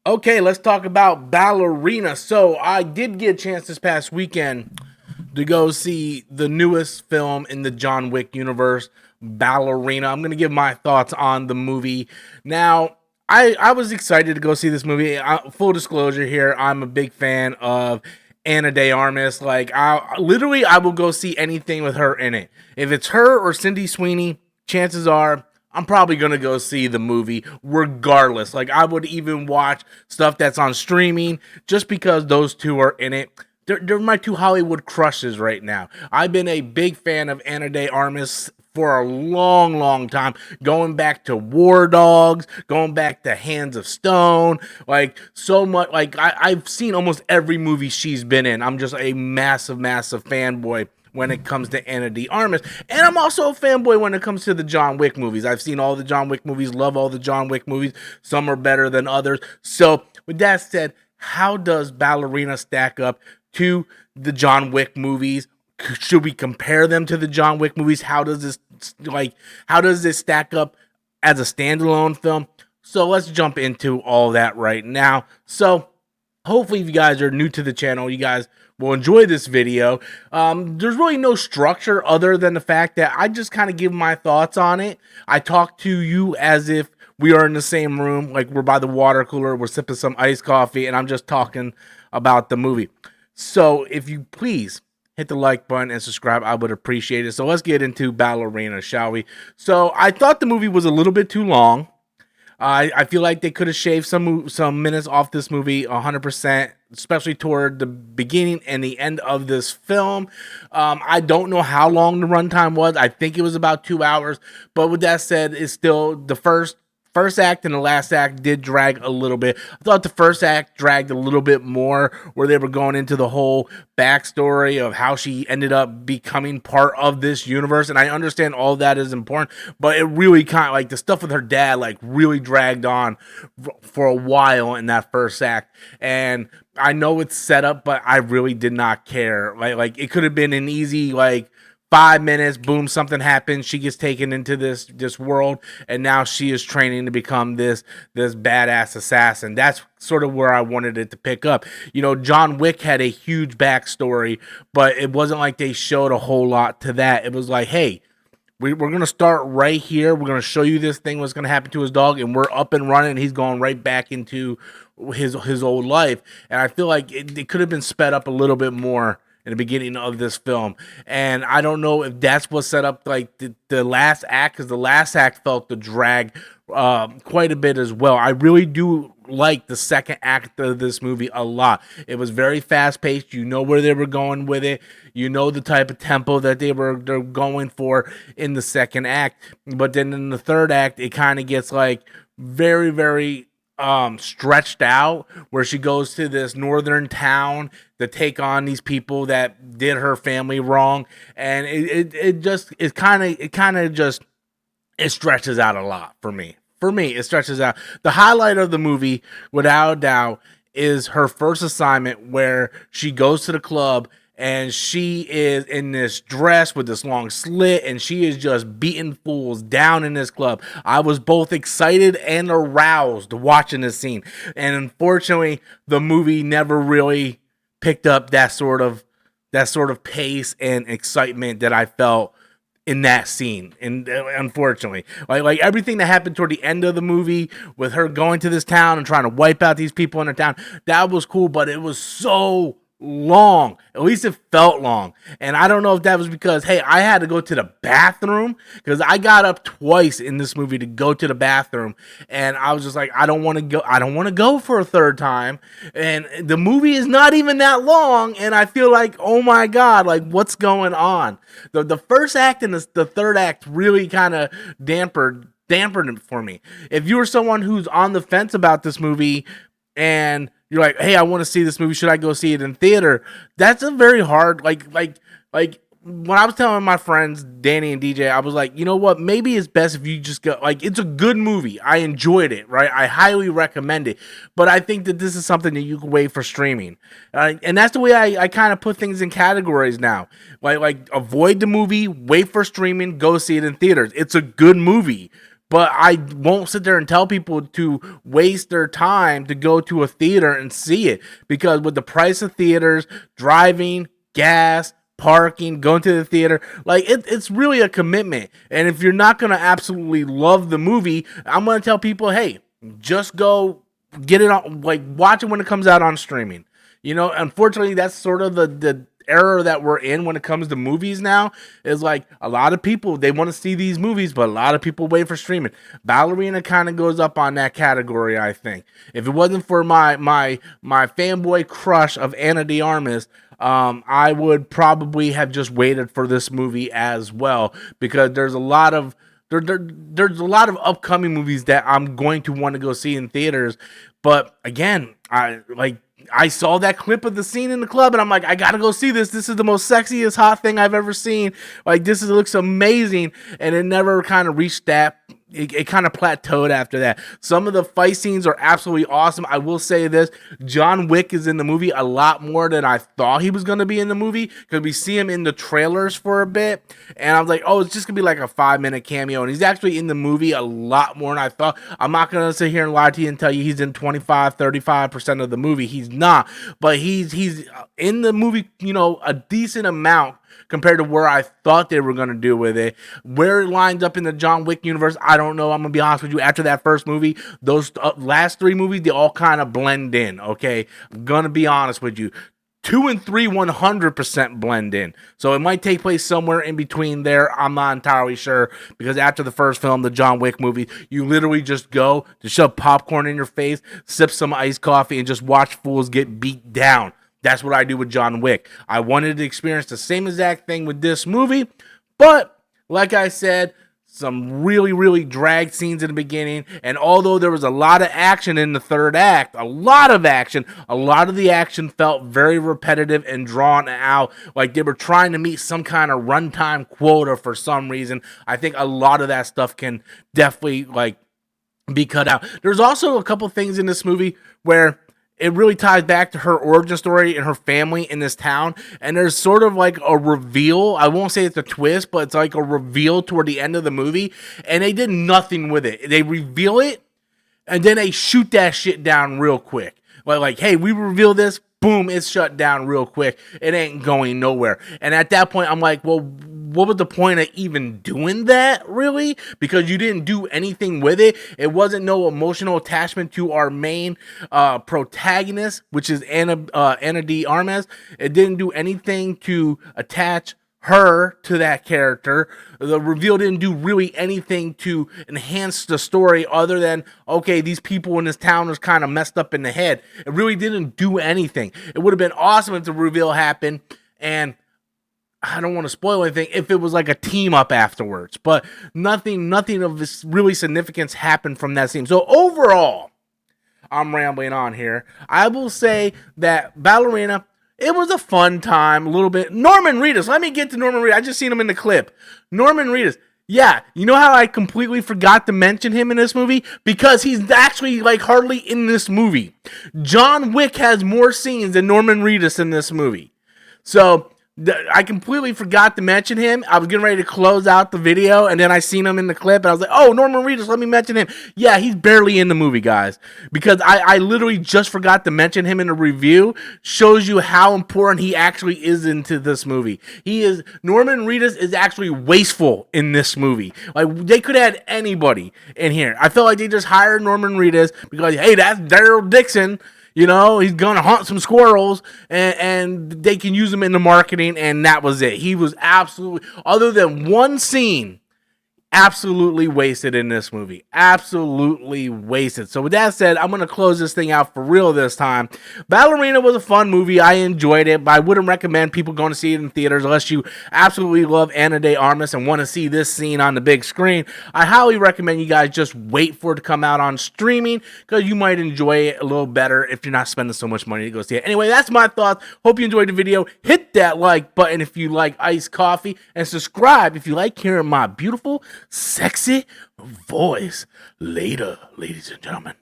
Okay, let's talk about Ballerina. So I did get a chance this past weekend to go see the newest film in the John Wick universe, Ballerina. I'm gonna give my thoughts on the movie. Now, I was excited to go see this movie. Full disclosure here, I'm a big fan of Anna De Armas. Like, I will go see anything with her in it. If it's her or Cindy Sweeney, chances are I'm probably gonna go see the movie regardless. Like, I would even watch stuff that's on streaming just because those two are in it. They're my two Hollywood crushes right now. I've been a big fan of Anna De Armas for a long, long time, going back to War Dogs, going back to Hands of Stone, like so much. Like I've seen almost every movie she's been in. I'm just a massive, massive fanboy when it comes to Anna De Armas. And I'm also a fanboy when it comes to the John Wick movies. I've seen all the John Wick movies, love all the John Wick movies. Some are better than others. So with that said, how does Ballerina stack up to the John Wick movies? Should we compare them to the John Wick movies? How does this stack up as a standalone film? So let's jump into all that right now. So hopefully if you guys are new to the channel, you guys will enjoy this video. There's really no structure other than the fact that I just kind of give my thoughts on it. I talk to you as if we are in the same room, like we're by the water cooler, we're sipping some iced coffee, and I'm just talking about the movie. So if you please hit the like button and subscribe, I would appreciate it. So let's get into Ballerina, shall we? So I thought the movie was a little bit too long. I feel like they could have shaved some minutes off this movie 100%, especially toward the beginning and the end of this film. I don't know how long the runtime was. I think it was about 2 hours. But with that said, it's still the first act and the last act did drag a little bit. I thought the first act dragged a little bit more, where they were going into the whole backstory of how she ended up becoming part of this universe. And I understand all that is important, but it really kind of, like, the stuff with her dad, like, really dragged on for a while in that first act. And I know it's set up, but I really did not care. Like it could have been an easy, like, 5 minutes, boom, something happens. She gets taken into this world, and now she is training to become this badass assassin. That's sort of where I wanted it to pick up. You know, John Wick had a huge backstory, but it wasn't like they showed a whole lot to that. It was like, hey, we're going to start right here. We're going to show you this thing, what's going to happen to his dog, and we're up and running, and he's going right back into his old life. And I feel like it could have been sped up a little bit more in the beginning of this film. And I don't know if that's what set up like the last act, because the last act felt the drag quite a bit as well. I really do like the second act of this movie a lot. It was very fast paced. You know where they were going with it. You know the type of tempo that they're going for in the second act. But then in the third act, it kind of gets like very, very stretched out, where she goes to this northern town to take on these people that did her family wrong, and it stretches out a lot for me. It stretches out. The highlight of the movie, without a doubt, is her first assignment, where she goes to the club and she is in this dress with this long slit, and she is just beating fools down in this club. I was both excited and aroused watching this scene, and unfortunately, the movie never really picked up that sort of pace and excitement that I felt in that scene. And unfortunately, like everything that happened toward the end of the movie with her going to this town and trying to wipe out these people in the town, that was cool, but it was so long. At least it felt long. And I don't know if that was because, hey, I had to go to the bathroom, because I got up twice in this movie to go to the bathroom, and I was just like, I don't want to go for a third time. And the movie is not even that long, and I feel like, oh my god, like, what's going on? The first act and the third act really kind of dampened it for me. If you were someone who's on the fence about this movie and you're like, hey, I want to see this movie, should I go see it in theater? That's a very hard, like when I was telling my friends, Danny and DJ, I was like, you know what, maybe it's best if you just go, like, it's a good movie. I enjoyed it, right? I highly recommend it. But I think that this is something that you can wait for streaming. And that's the way I kind of put things in categories now. Like avoid the movie, wait for streaming, go see it in theaters. It's a good movie. but I won't sit there and tell people to waste their time to go to a theater and see it, because with the price of theaters, driving, gas, parking, going to the theater, like it's really a commitment. And if you're not going to absolutely love the movie, I'm going to tell people, hey, just go get it on, like watch it when it comes out on streaming. Unfortunately, that's sort of the era that we're in when it comes to movies now, is like a lot of people, they want to see these movies, but a lot of people wait for streaming. Ballerina kind of goes up on that category, I think. If it wasn't for my fanboy crush of Ana de Armas, I would probably have just waited for this movie as well, because there's a lot of there's a lot of upcoming movies that I'm going to want to go see in theaters. But again, I saw that clip of the scene in the club, and I'm like, I gotta go see this. This is the most sexiest hot thing I've ever seen. Like, it looks amazing, and it never kind of reached that. It kind of plateaued after that. Some of the fight scenes are absolutely awesome. I will say this, John Wick is in the movie a lot more than I thought he was going to be in the movie, because we see him in the trailers for a bit, and I was like, oh, it's just going to be like a 5-minute cameo, and he's actually in the movie a lot more than I thought. I'm not going to sit here and lie to you and tell you he's in 35% of the movie. He's not, but he's in the movie, a decent amount compared to where I thought they were going to do with it. Where it lines up in the John Wick universe, I don't know. I'm going to be honest with you. After that first movie, those last 3 movies, they all kind of blend in, okay? I'm going to be honest with you. 2 and 3, 100% blend in. So it might take place somewhere in between there. I'm not entirely sure, because after the first film, the John Wick movie, you literally just go to shove popcorn in your face, sip some iced coffee, and just watch fools get beat down. That's what I do with John Wick. I wanted to experience the same exact thing with this movie, but like I said, some really, really dragged scenes in the beginning, and although there was a lot of action in the third act, a lot of the action felt very repetitive and drawn out, like they were trying to meet some kind of runtime quota for some reason. I think a lot of that stuff can definitely be cut out. There's also a couple things in this movie where it really ties back to her origin story and her family in this town. And there's sort of like a reveal. I won't say it's a twist, but it's like a reveal toward the end of the movie. And they did nothing with it. They reveal it, and then they shoot that shit down real quick. Like, hey, we reveal this, boom, it's shut down real quick. It ain't going nowhere. And at that point, I'm like, well, what was the point of even doing that, really? Because you didn't do anything with it. It wasn't no emotional attachment to our main protagonist, which is Ana de Armas. It didn't do anything to attach her to that character. The reveal didn't do really anything to enhance the story other than, okay, these people in this town are kind of messed up in the head. It really didn't do anything. It would have been awesome if the reveal happened, and I don't want to spoil anything, if it was like a team up afterwards, but nothing of this really significance happened from that scene. So overall, I'm rambling on here. I will say that Ballerina, it was a fun time, a little bit. Norman Reedus, let me get to Norman Reedus. I just seen him in the clip. Norman Reedus, yeah, you know how I completely forgot to mention him in this movie? Because he's actually hardly in this movie. John Wick has more scenes than Norman Reedus in this movie. So I completely forgot to mention him. I was getting ready to close out the video, and then I seen him in the clip, and I was like, oh, Norman Reedus, let me mention him. Yeah, he's barely in the movie, guys, because I literally just forgot to mention him in the review. Shows you how important he actually is into this movie. Norman Reedus is actually wasteful in this movie. They could have had anybody in here. I felt like they just hired Norman Reedus because, hey, that's Daryl Dixon. He's going to hunt some squirrels, and they can use him in the marketing, and that was it. He was absolutely, other than one scene, absolutely wasted in this movie. Absolutely wasted. So with that said, I'm going to close this thing out for real this time. Ballerina was a fun movie. I enjoyed it, but I wouldn't recommend people going to see it in theaters unless you absolutely love Ana de Armas and want to see this scene on the big screen. I highly recommend you guys just wait for it to come out on streaming, because you might enjoy it a little better if you're not spending so much money to go see it. Anyway, that's my thoughts. Hope you enjoyed the video. Hit that like button if you like iced coffee, and subscribe if you like hearing my beautiful, sexy voice. Later, ladies and gentlemen.